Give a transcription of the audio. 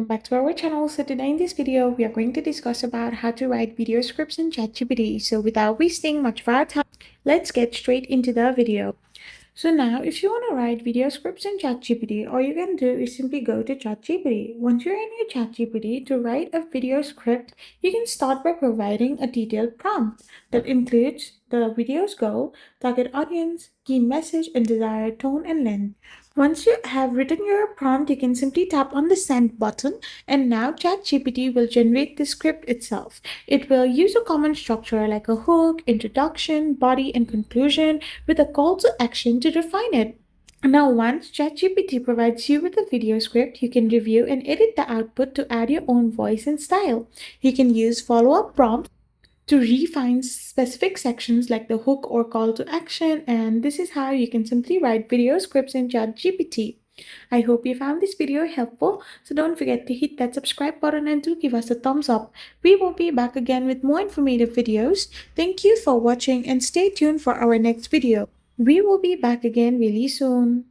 back to our channel. So today in this video, we are going to discuss about how to write video scripts in ChatGPT. So without wasting much of our time, let's get straight into the video. So now, if you want to write video scripts in ChatGPT, all you can do is simply go to ChatGPT. Once you're in your ChatGPT to write a video script, you can start by providing a detailed prompt that includes the video's goal, target audience, key message, and desired tone and length. Once you have written your prompt, you can simply tap on the send button, and now ChatGPT will generate the script itself. It will use a common structure like a hook, introduction, body, and conclusion with a call to action to define it. Now, once ChatGPT provides you with a video script, you can review and edit the output to add your own voice and style. You can use follow up prompts to refine specific sections like the hook or call to action, and this is how you can simply write video scripts in ChatGPT. I hope you found this video helpful, so don't forget to hit that subscribe button and to give us a thumbs up. We will be back again with more informative videos. Thank you for watching and stay tuned for our next video. We will be back again really soon.